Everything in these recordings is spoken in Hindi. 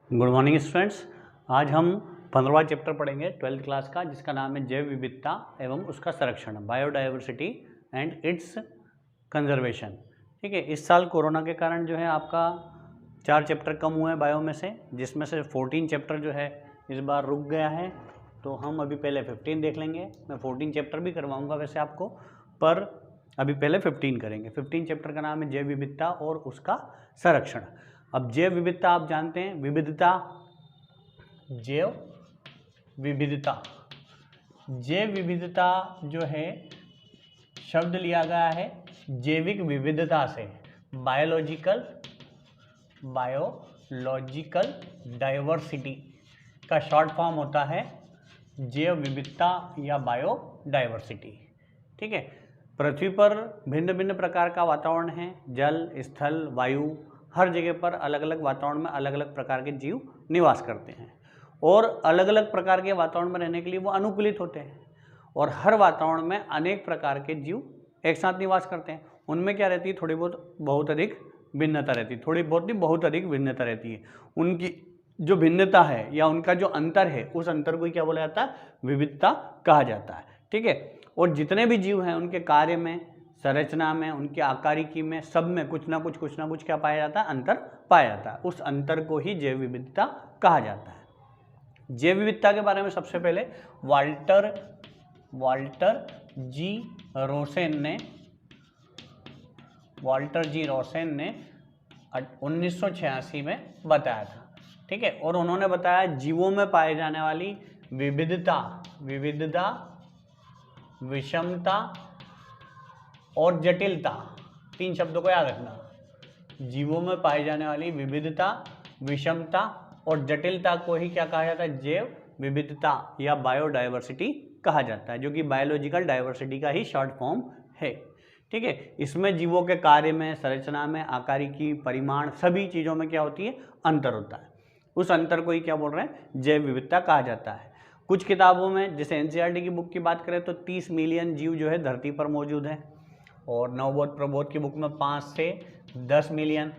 Good morning students. आज हम 15वां चैप्टर पढ़ेंगे 12th क्लास का, जिसका नाम है जैव विविधता एवं उसका संरक्षण, बायोडाइवर्सिटी एंड इट्स कंजर्वेशन। ठीक है, इस साल कोरोना के कारण जो है आपका 4 चैप्टर कम हुए हैं बायो में से, जिसमें से 14 चैप्टर जो है इस बार रुक गया है। तो हम अभी पहले 15 देख लेंगे। मैं 14 चैप्टर भी करवाऊँगा वैसे आपको, पर अभी पहले 15 करेंगे। 15 चैप्टर का नाम है जैव विविधता और उसका संरक्षण। अब जैव विविधता आप जानते हैं, विविधता, जैव विविधता, जैव विविधता जो है शब्द लिया गया है जैविक विविधता से, बायोलॉजिकल डाइवर्सिटी का शॉर्ट फॉर्म होता है जैव विविधता या बायोडाइवर्सिटी। ठीक है, पृथ्वी पर भिन्न भिन्न प्रकार का वातावरण है, जल, स्थल, वायु, हर जगह पर अलग अलग वातावरण में अलग अलग प्रकार के जीव निवास करते हैं और अलग अलग प्रकार के वातावरण में रहने के लिए वो अनुकूलित होते हैं। और हर वातावरण में अनेक प्रकार के जीव एक साथ निवास करते हैं। उनमें क्या रहती है, थोड़ी बहुत अधिक भिन्नता रहती है, थोड़ी बहुत नहीं बहुत अधिक भिन्नता रहती है। उनकी जो भिन्नता है या उनका जो अंतर है, उस अंतर को क्या बोला जाता है, विविधता कहा जाता है। ठीक है, और जितने भी जीव हैं उनके कार्य में, संरचना में, उनके आकारिकी में, सब में कुछ ना कुछ क्या पाया जाता है, अंतर पाया जाता है। उस अंतर को ही जैव विविधता कहा जाता है। जैव विविधता के बारे में सबसे पहले वाल्टर जी रोसेन ने 1986 में बताया था। ठीक है, और उन्होंने बताया जीवों में पाए जाने वाली विविधता, विषमता और जटिलता, 3 शब्दों को याद रखना। जीवों में पाई जाने वाली विविधता, विषमता और जटिलता को ही क्या कहा जाता है, जैव विविधता या बायोडाइवर्सिटी कहा जाता है, जो कि बायोलॉजिकल डाइवर्सिटी का ही शॉर्ट फॉर्म है। ठीक है, इसमें जीवों के कार्य में, संरचना में, आकारिकी, परिमाण, सभी चीज़ों में क्या होती है, अंतर होता है। उस अंतर को ही क्या बोल रहे हैं, जैव विविधता कहा जाता है। कुछ किताबों में, जैसे एनसीईआरटी की बुक की बात करें तो 30 मिलियन जीव जो है धरती पर मौजूद हैं, और नवबोध प्रबोध की बुक में 5 से 10 मिलियन।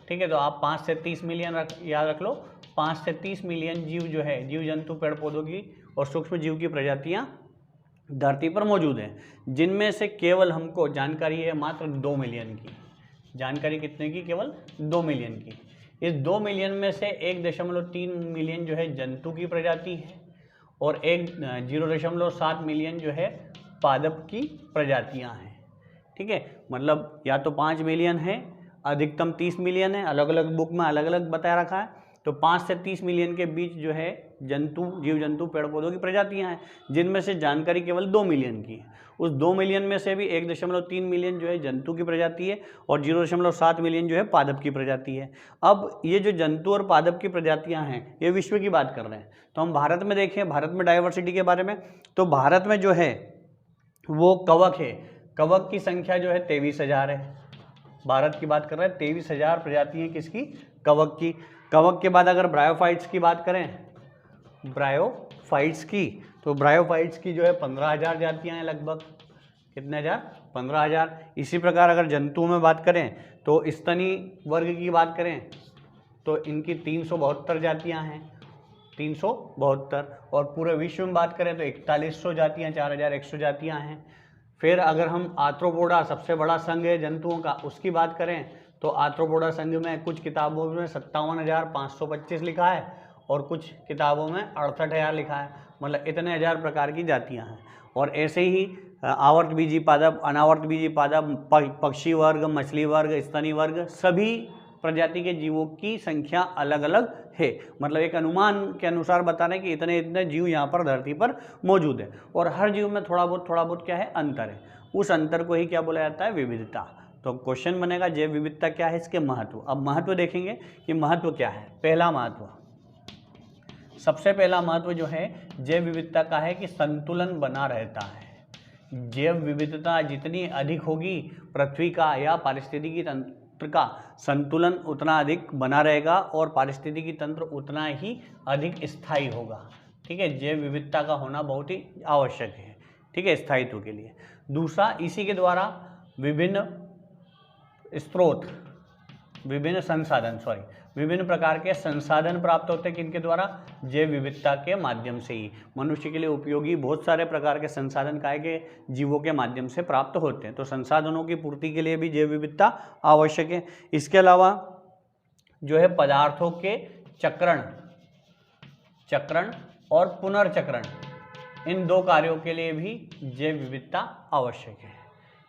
ठीक है, तो आप 5 से 30 मिलियन याद रख लो। 5 से 30 मिलियन जीव जो है, जीव जंतु, पेड़ पौधों की और सूक्ष्म जीव की प्रजातियां धरती पर मौजूद हैं, जिनमें से केवल हमको जानकारी है मात्र 2 मिलियन की। जानकारी कितने की, केवल 2 मिलियन की। इस 2 मिलियन में से 1.3 मिलियन जो है जंतु की प्रजाति है और 0.7 मिलियन जो है पादप की प्रजातियां हैं। ठीक है, मतलब या तो 5 मिलियन है, अधिकतम 30 मिलियन है, अलग अलग बुक में अलग अलग बताया रखा है। तो 5 से 30 मिलियन के बीच जो है जंतु, जीव जंतु, पेड़ पौधों की प्रजातियां हैं, जिनमें से जानकारी केवल 2 मिलियन की है। उस 2 मिलियन में से भी 1.3 मिलियन जो है जंतु की प्रजाति है और 0.7 मिलियन जो है पादप की प्रजाति है। अब ये जो जंतु और पादप की प्रजातियां हैं, ये विश्व की बात कर रहे हैं। तो हम भारत में देखें, भारत में डाइवर्सिटी के बारे में, तो भारत में जो है वो कवक है। कवक की संख्या जो है 23,000 है। भारत की बात कर रहे हैं, 23,000 प्रजाति है किसकी, कवक की। कवक के बाद अगर ब्रायोफाइट्स की बात करें, ब्रायोफाइट्स की, तो ब्रायोफाइट्स की जो है 15,000 जातियां हैं लगभग। कितने हजार, 15,000। इसी प्रकार अगर जंतुओं में बात करें तो स्तनी वर्ग की बात करें तो इनकी 372 जातियां हैं, 372। और पूरे विश्व में बात करें तो 4100 जातियां, 4100 जातियां हैं। फिर अगर हम आर्थ्रोपोडा, सबसे बड़ा संघ है जंतुओं का, उसकी बात करें तो आर्थ्रोपोडा संघ में कुछ किताबों में 57,525 लिखा है और कुछ किताबों में 68,000 लिखा है। मतलब इतने हजार प्रकार की जातियां हैं। और ऐसे ही आवर्तबीजी पादप, अनावर्तबीजी पादप, पक्षी वर्ग, मछली वर्ग, स्तनी वर्ग, सभी प्रजाति के जीवों की संख्या अलग अलग है। मतलब एक अनुमान के अनुसार बता रहे हैं कि इतने इतने जीव यहाँ पर धरती पर मौजूद है और हर जीव में थोड़ा बहुत क्या है, अंतर है। उस अंतर को ही क्या बोला जाता है, विविधता। तो क्वेश्चन बनेगा जैव विविधता क्या है, इसके महत्व। अब महत्व देखेंगे कि महत्व क्या है। पहला महत्व, सबसे पहला महत्व जो है जैव विविधता का है कि संतुलन बना रहता है। जैव विविधता जितनी अधिक होगी, पृथ्वी का या पारिस्थितिकी तंत्र का संतुलन उतना अधिक बना रहेगा और पारिस्थितिकी तंत्र उतना ही अधिक स्थायी होगा। ठीक है, जैव विविधता का होना बहुत ही आवश्यक है। ठीक है, स्थायित्व के लिए। दूसरा, इसी के द्वारा विभिन्न स्रोत विभिन्न प्रकार के संसाधन प्राप्त होते हैं किनके द्वारा? जैव विविधता के माध्यम से ही। मनुष्य के लिए उपयोगी बहुत सारे प्रकार के संसाधन काय के जीवों के माध्यम से प्राप्त होते हैं। तो संसाधनों की पूर्ति के लिए भी जैव विविधता आवश्यक है। इसके अलावा जो है पदार्थों के चक्रण और पुनर्चक्रण, इन दो कार्यों के लिए भी जैव विविधता आवश्यक है।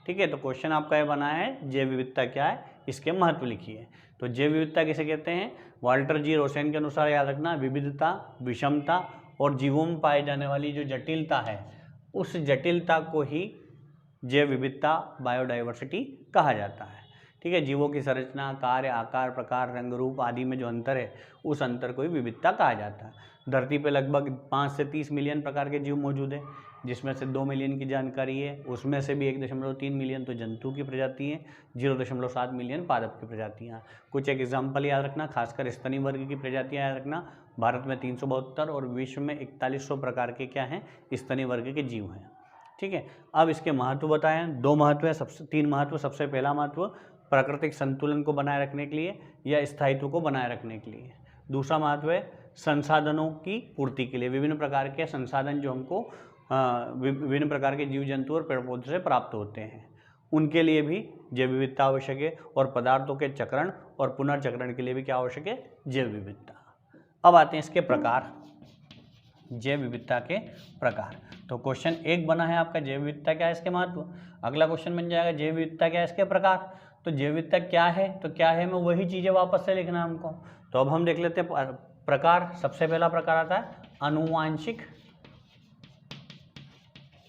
ठीक है, तो क्वेश्चन आपका ये बना है जैव विविधता क्या है, इसके महत्व लिखिए। तो जैव विविधता किसे कहते हैं? वाल्टर जी रोसेन के अनुसार याद रखना, विविधता, विषमता और जीवों में पाई जाने वाली जो जटिलता है, उस जटिलता को ही जैव विविधता, बायोडाइवर्सिटी कहा जाता है। ठीक है, जीवों की संरचना, कार्य, आकार, प्रकार, रंग, रूप आदि में जो अंतर है, उस अंतर को ही विविधता कहा जाता है। धरती पे लगभग 5 से 30 मिलियन प्रकार के जीव मौजूद हैं, जिसमें से 2 मिलियन की जानकारी है। उसमें से भी 1.3 मिलियन तो जंतु की प्रजाति हैं, 0.7 मिलियन पादप की प्रजातियाँ। कुछ एक एग्जाम्पल याद रखना, खासकर स्तनी वर्ग की प्रजातियाँ याद रखना। भारत में 372 और विश्व में 4100 प्रकार के क्या हैं? स्तनी वर्ग के जीव हैं। ठीक है, अब इसके महत्व बताएं। 2 महत्व है, 3 महत्व। सबसे पहला महत्व प्राकृतिक संतुलन को बनाए रखने के लिए या स्थायित्व को बनाए रखने के लिए। दूसरा महत्व है संसाधनों की पूर्ति के लिए। विभिन्न प्रकार के संसाधन जो हमको विभिन्न प्रकार के जीव जंतु और पेड़ पौधे से प्राप्त होते हैं, उनके लिए भी जैव विविधता आवश्यक है। और पदार्थों के चक्रण और पुनर्चक्रण के लिए भी क्या आवश्यक है? जैव विविधता। अब आते हैं इसके प्रकार, जैव विविधता के प्रकार। तो क्वेश्चन 1 बना है आपका, जैव विविधता क्या है, इसके महत्व। अगला क्वेश्चन बन जाएगा जैव विविधता क्या है, इसके प्रकार। तो जैव विविधता क्या है, तो क्या है में वही चीज़ें वापस से लिखना है हमको। तो अब हम देख लेते हैं प्रकार। सबसे पहला प्रकार आता है आनुवांशिक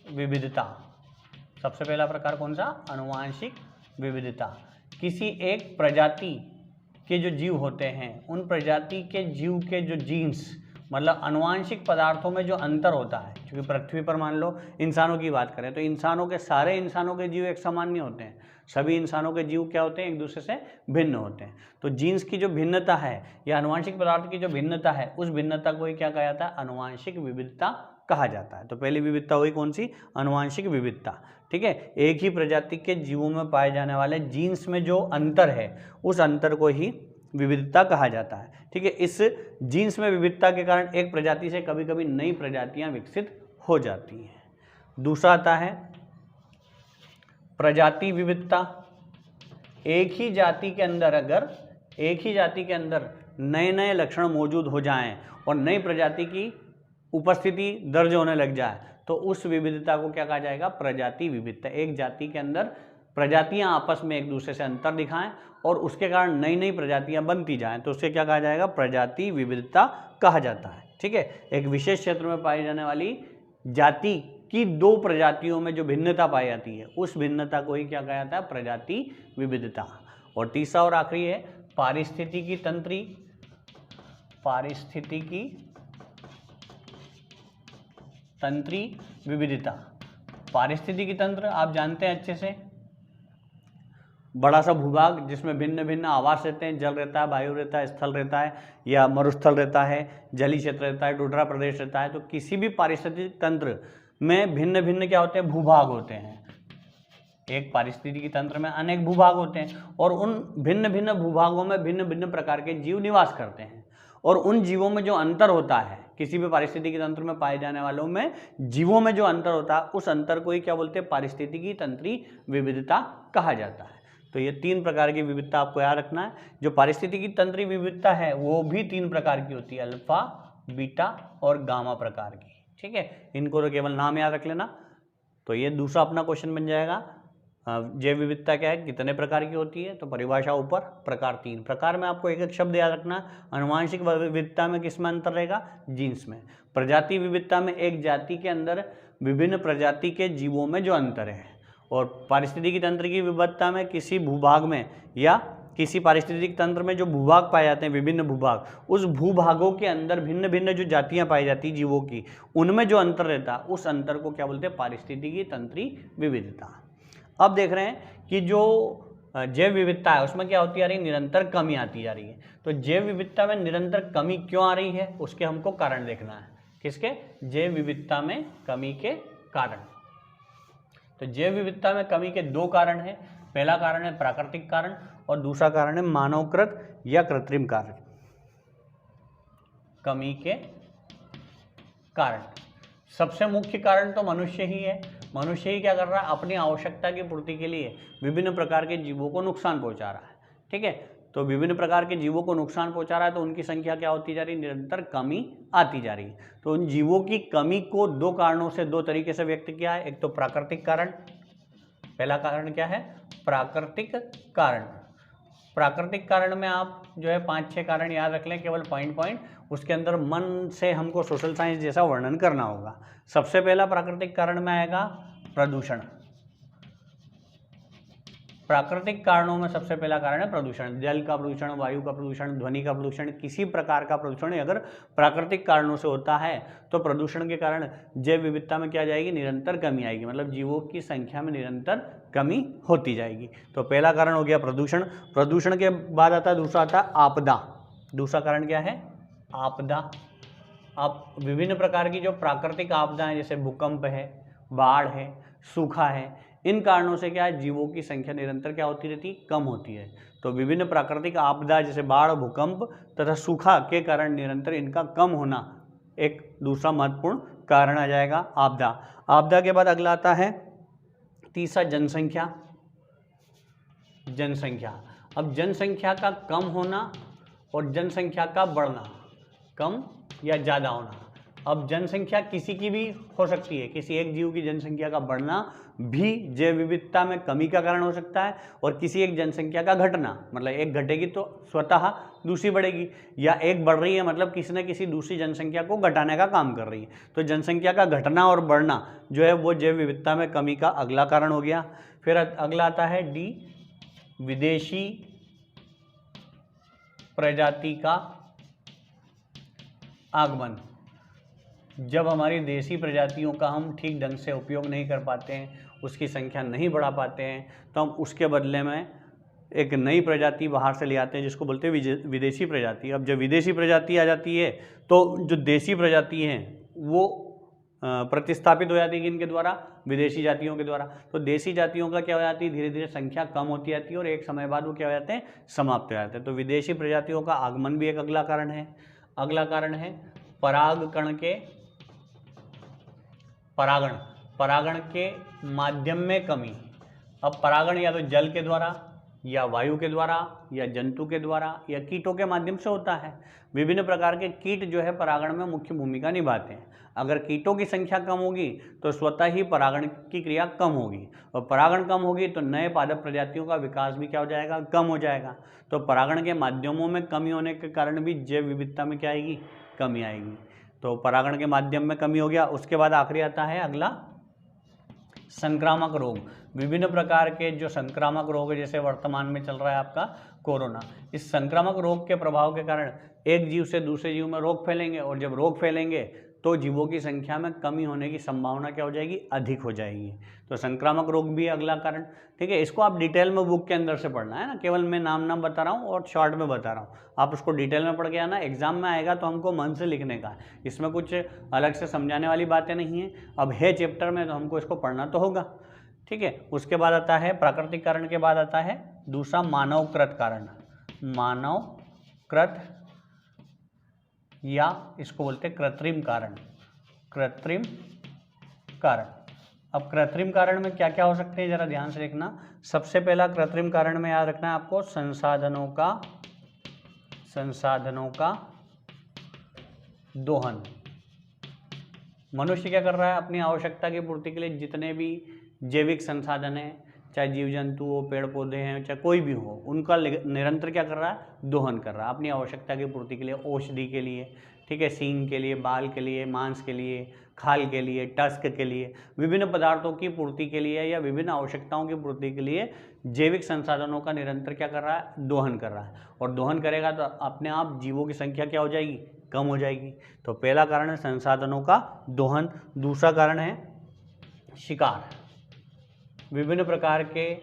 विविधता। सबसे पहला प्रकार कौन सा? आनुवांशिक विविधता। किसी एक प्रजाति के जो जीव होते हैं, उन प्रजाति के जीव के जो जीन्स, मतलब आनुवांशिक पदार्थों में जो अंतर होता है। क्योंकि पृथ्वी पर मान लो इंसानों की बात करें तो इंसानों के सारे इंसानों के जीव एक समान नहीं होते हैं। सभी इंसानों के जीव क्या होते हैं? एक दूसरे से भिन्न होते हैं। तो जीन्स की जो भिन्नता है या आनुवांशिक पदार्थ की जो भिन्नता है, उस भिन्नता को ही क्या कहा जाता है? आनुवांशिक विविधता कहा जाता है। तो पहली विविधता हुई कौन सी? आनुवांशिक विविधता। ठीक है, एक ही प्रजाति के जीवों में पाए जाने वाले जीन्स में जो अंतर है, उस अंतर को ही विविधता कहा जाता है। ठीक है, इस जीन्स में विविधता के कारण एक प्रजाति से कभी कभी नई प्रजातियां विकसित हो जाती हैं। दूसरा आता है प्रजाति विविधता। एक ही जाति के अंदर नए नए लक्षण मौजूद हो जाएं और नई प्रजाति की उपस्थिति दर्ज होने लग जाए, तो उस विविधता को क्या कहा जाएगा? प्रजाति विविधता। एक जाति के अंदर प्रजातियां आपस में एक दूसरे से अंतर दिखाएं और उसके कारण नई नई प्रजातियां बनती जाएं, तो उससे क्या कहा जाएगा? प्रजाति विविधता कहा जाता है। ठीक है, एक विशेष क्षेत्र में पाई जाने वाली जाति की 2 प्रजातियों में जो भिन्नता पाई जाती है, उस भिन्नता को ही क्या कहा जाता है? प्रजाति विविधता। और तीसरा और आखिरी है पारिस्थितिकी तंत्री विविधता। पारिस्थितिकी तंत्र आप जानते हैं अच्छे से, बड़ा सा भूभाग जिसमें भिन्न भिन्न आवास रहते हैं। जल रहता है, वायु रहता है, स्थल रहता है या मरुस्थल रहता है, जलीय क्षेत्र रहता है, टुंड्रा प्रदेश रहता है। तो किसी भी पारिस्थितिक तंत्र में भिन्न भिन्न क्या होते हैं? भूभाग होते हैं। एक पारिस्थितिकी तंत्र में अनेक भूभाग होते हैं और उन भिन्न भिन्न भूभागों में भिन्न भिन्न प्रकार के जीव निवास करते हैं। और उन जीवों में जो अंतर होता है, किसी भी पारिस्थितिकी तंत्र में पाए जाने वालों में जीवों में जो अंतर होता है, उस अंतर को ही क्या बोलते हैं? पारिस्थितिकी तंत्री विविधता कहा जाता है। तो ये 3 प्रकार की विविधता आपको याद रखना है। जो पारिस्थितिकी तंत्री विविधता है वो भी 3 प्रकार की होती है, अल्फा, बीटा और गामा प्रकार की। ठीक है, इनको तो केवल नाम याद रख लेना। तो ये दूसरा अपना क्वेश्चन बन जाएगा, जैव विविधता क्या है, कितने प्रकार की होती है? तो परिभाषा ऊपर, प्रकार 3। प्रकार में आपको एक एक शब्द याद रखना। आनुवांशिक विविधता में किस में अंतर रहेगा? जीन्स में। प्रजाति विविधता में एक जाति के अंदर विभिन्न प्रजाति के जीवों में जो अंतर है। और पारिस्थितिकी तंत्र की विविधता में किसी भूभाग में या किसी पारिस्थितिक तंत्र में जो भूभाग पाए जाते हैं, विभिन्न भूभाग, उस भूभागों के अंदर भिन्न भिन्न जो जातियां पाई जाती हैं जीवों की, उनमें जो अंतर रहता है, उस अंतर को क्या बोलते हैं? पारिस्थितिकी तंत्री विविधता। अब देख रहे हैं कि जो जैव विविधता है उसमें क्या होती आ रही है? निरंतर कमी आती जा रही है। तो जैव विविधता में निरंतर कमी क्यों आ रही है, उसके हमको कारण देखना है। किसके? जैव विविधता में कमी के कारण। तो जैव विविधता में कमी के 2 कारण हैं। पहला कारण है प्राकृतिक कारण और दूसरा कारण है मानवकृत या कृत्रिम कारण, कमी के कारण। सबसे मुख्य कारण तो मनुष्य ही है। मनुष्य ही क्या कर रहा है, अपनी आवश्यकता की पूर्ति के लिए विभिन्न प्रकार के जीवों को नुकसान पहुंचा रहा है। ठीक है, तो विभिन्न प्रकार के जीवों को नुकसान पहुंचा रहा है, तो उनकी संख्या क्या होती जा रही है, निरंतर कमी आती जा रही है। तो उन जीवों की कमी को दो कारणों से, दो तरीके से व्यक्त किया है। एक तो प्राकृतिक कारण, पहला कारण क्या है, प्राकृतिक कारण। प्राकृतिक कारण में आप जो है 5-6 कारण याद रख लें, केवल पॉइंट, उसके अंदर मन से हमको सोशल साइंस जैसा वर्णन करना होगा। सबसे पहला प्राकृतिक कारण में आएगा प्रदूषण। प्राकृतिक कारणों में सबसे पहला कारण है प्रदूषण। जल का प्रदूषण, वायु का प्रदूषण, ध्वनि का प्रदूषण, किसी प्रकार का प्रदूषण अगर प्राकृतिक कारणों से होता है तो प्रदूषण के कारण जैव विविधता में क्या जाएगी, निरंतर कमी आएगी, मतलब जीवों की संख्या में निरंतर कमी होती जाएगी। तो पहला कारण हो गया प्रदूषण। प्रदूषण के बाद आता है, दूसरा आता है आपदा। दूसरा कारण क्या है, आपदा। अब विभिन्न प्रकार की जो प्राकृतिक आपदाएं, जैसे भूकंप है, बाढ़ है, सूखा है, इन कारणों से क्या है, जीवों की संख्या निरंतर क्या होती रहती है, कम होती है। तो विभिन्न प्राकृतिक आपदा जैसे बाढ़, भूकंप तथा सूखा के कारण निरंतर इनका कम होना एक दूसरा महत्वपूर्ण कारण आ जाएगा, आपदा। आपदा के बाद अगला आता है तीसरा, जनसंख्या। जनसंख्या, अब जनसंख्या का कम होना और जनसंख्या का बढ़ना, कम या ज़्यादा होना। अब जनसंख्या किसी की भी हो सकती है, किसी एक जीव की जनसंख्या का बढ़ना भी जैव विविधता में कमी का कारण हो सकता है, और किसी एक जनसंख्या का घटना, मतलब एक घटेगी तो स्वतः दूसरी बढ़ेगी, या एक बढ़ रही है मतलब किसी न किसी दूसरी जनसंख्या को घटाने का काम कर रही है। तो जनसंख्या का घटना और बढ़ना जो है वो जैव विविधता में कमी का अगला कारण हो गया। फिर अगला आता है डी, विदेशी प्रजाति का आगमन। जब हमारी देसी प्रजातियों का हम ठीक ढंग से उपयोग नहीं कर पाते हैं, उसकी संख्या नहीं बढ़ा पाते हैं, तो हम उसके बदले में एक नई प्रजाति बाहर से ले आते हैं, जिसको बोलते हैं विदेशी प्रजाति। अब जब विदेशी प्रजाति आ जाती है तो जो देसी प्रजाति हैं वो प्रतिस्थापित हो जाती है इनके द्वारा, विदेशी जातियों के द्वारा। तो देसी जातियों का क्या हो जाती है, धीरे धीरे संख्या कम होती जाती है, और एक समय बाद वो क्या हो जाते हैं, समाप्त हो जाते हैं। तो विदेशी प्रजातियों का आगमन भी एक अगला कारण है। अगला कारण है परागकण के परागण के माध्यम में कमी। अब परागण या तो जल के द्वारा, या वायु के द्वारा, या जंतु के द्वारा, या कीटों के माध्यम से होता है। विभिन्न प्रकार के कीट जो है परागण में मुख्य भूमिका निभाते हैं। अगर कीटों की संख्या कम होगी तो स्वतः ही परागण की क्रिया कम होगी, और परागण कम होगी तो नए पादप प्रजातियों का विकास भी क्या हो जाएगा, कम हो जाएगा। तो परागण के माध्यमों में कमी होने के कारण भी जैव विविधता में क्या आएगी, कमी आएगी। तो परागण के माध्यम में कमी हो गया। उसके बाद आखिरी आता है अगला, संक्रामक रोग। विभिन्न प्रकार के जो संक्रामक रोग है, जैसे वर्तमान में चल रहा है आपका कोरोना, इस संक्रामक रोग के प्रभाव के कारण एक जीव से दूसरे जीव में रोग फैलेंगे, और जब रोग फैलेंगे तो जीवों की संख्या में कमी होने की संभावना क्या हो जाएगी, अधिक हो जाएगी। तो संक्रामक रोग भी अगला कारण। ठीक है, इसको आप डिटेल में बुक के अंदर से पढ़ना है ना, केवल मैं नाम बता रहा हूँ और शॉर्ट में बता रहा हूँ। आप उसको डिटेल में पढ़ के आना, एग्जाम में आएगा तो हमको मन से लिखने का, इसमें कुछ अलग से समझाने वाली बातें नहीं है। अब है चैप्टर में तो हमको इसको पढ़ना तो होगा। ठीक है, उसके बाद आता है प्राकृतिक कारण के बाद आता है दूसरा, मानवकृत कारण। मानवकृत या इसको बोलते हैं कृत्रिम कारण। कृत्रिम कारण, अब कृत्रिम कारण में क्या क्या हो सकते हैं, जरा ध्यान से देखना। सबसे पहला कृत्रिम कारण में याद रखना है आपको, संसाधनों का दोहन। मनुष्य क्या कर रहा है, अपनी आवश्यकता की पूर्ति के लिए जितने भी जैविक संसाधन हैं, चाहे जीव जंतु हो, पेड़ पौधे हैं, चाहे कोई भी हो, उनका निरंतर क्या कर रहा है, दोहन कर रहा है अपनी आवश्यकता की पूर्ति के लिए, औषधि के लिए, ठीक है, सींग के लिए, बाल के लिए, मांस के लिए, खाल के लिए, टस्क के लिए, विभिन्न पदार्थों की पूर्ति के लिए या विभिन्न आवश्यकताओं की पूर्ति के लिए जैविक संसाधनों का निरंतर क्या कर रहा है, दोहन कर रहा है। और दोहन करेगा तो अपने आप जीवों की संख्या क्या हो जाएगी, कम हो जाएगी। तो पहला कारण है संसाधनों का दोहन। दूसरा कारण है शिकार। विभिन्न प्रकार के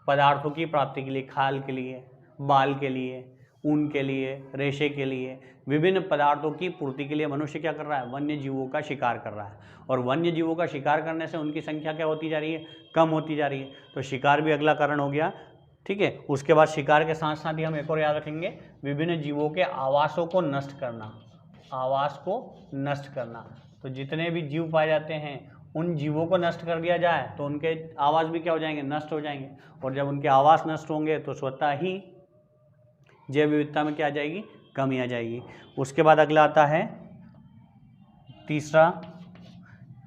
पदार्थों की प्राप्ति के लिए, खाल के लिए, बाल के लिए, ऊन के लिए, रेशे के लिए, विभिन्न पदार्थों की पूर्ति के लिए मनुष्य क्या कर रहा है, वन्य जीवों का शिकार कर रहा है। और वन्य जीवों का शिकार करने से उनकी संख्या क्या होती जा रही है, कम होती जा रही है। तो शिकार भी अगला कारण हो गया। ठीक है। उसके बाद शिकार के साथ साथ ही हम एक और याद रखेंगे, विभिन्न जीवों के आवासों को नष्ट करना, आवास को नष्ट करना। तो जितने भी जीव पाए जाते हैं उन जीवों को नष्ट कर दिया जाए तो उनके आवास भी क्या हो जाएंगे, नष्ट हो जाएंगे। और जब उनके आवास नष्ट होंगे तो स्वतः ही जैव विविधता में क्या आ जाएगी, कमी आ जाएगी। उसके बाद अगला आता है तीसरा,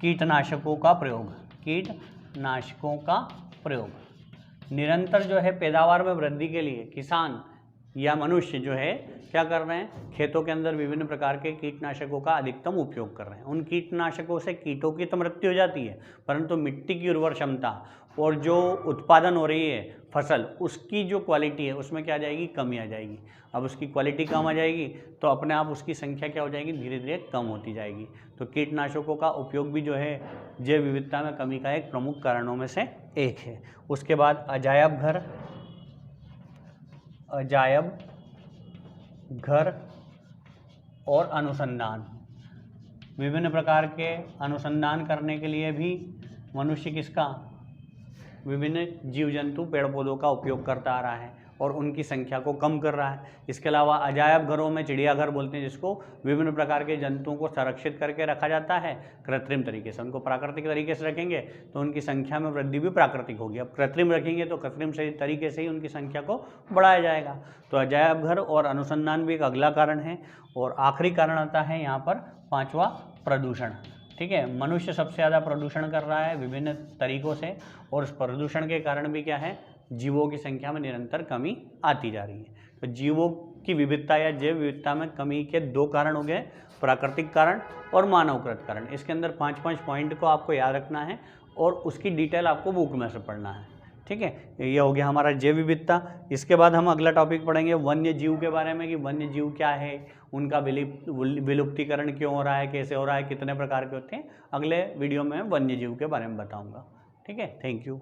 कीटनाशकों का प्रयोग। कीटनाशकों का प्रयोग निरंतर जो है पैदावार में वृद्धि के लिए किसान या मनुष्य जो है क्या कर रहे हैं, खेतों के अंदर विभिन्न प्रकार के कीटनाशकों का अधिकतम उपयोग कर रहे हैं। उन कीटनाशकों से कीटों की तो मृत्यु हो जाती है, परंतु मिट्टी की उर्वर क्षमता और जो उत्पादन हो रही है फसल, उसकी जो क्वालिटी है उसमें क्या आ जाएगी, कमी आ जाएगी। अब उसकी क्वालिटी कम आ जाएगी तो अपने आप उसकी संख्या क्या हो जाएगी, धीरे धीरे कम होती जाएगी। तो कीटनाशकों का उपयोग भी जो है जैव विविधता में कमी का एक प्रमुख कारणों में से एक है। उसके बाद अजायब घर और अनुसंधान, विभिन्न प्रकार के अनुसंधान करने के लिए भी मनुष्य किसका, विभिन्न जीव जंतु पेड़ पौधों का उपयोग करता आ रहा है और उनकी संख्या को कम कर रहा है। इसके अलावा अजायब घरों में चिड़ियाघर बोलते हैं जिसको, विभिन्न प्रकार के जंतुओं को संरक्षित करके रखा जाता है कृत्रिम तरीके से। उनको प्राकृतिक तरीके से रखेंगे तो उनकी संख्या में वृद्धि भी प्राकृतिक होगी। अब कृत्रिम रखेंगे तो कृत्रिम से तरीके से ही उनकी संख्या को बढ़ाया जाएगा। तो अजायब घर और अनुसंधान भी एक अगला कारण है। और आखिरी कारण आता है यहाँ पर पांचवा, प्रदूषण। ठीक है, मनुष्य सबसे ज़्यादा प्रदूषण कर रहा है विभिन्न तरीकों से और उस प्रदूषण के कारण भी क्या है, जीवों की संख्या में निरंतर कमी आती जा रही है। तो जीवों की विविधता या जैव विविधता में कमी के दो कारण हो गए, प्राकृतिक कारण और मानवकृत कारण। इसके अंदर 5-5 पॉइंट को आपको याद रखना है और उसकी डिटेल आपको बुक में से पढ़ना है। ठीक है, ये हो गया हमारा जैव विविधता। इसके बाद हम अगला टॉपिक पढ़ेंगे वन्य जीव के बारे में कि वन्य जीव क्या है, उनका विलुप्तीकरण क्यों हो रहा है, कैसे हो रहा है, कितने प्रकार के होते हैं। अगले वीडियो में वन्य जीव के बारे में बताऊंगा। ठीक है, थैंक यू।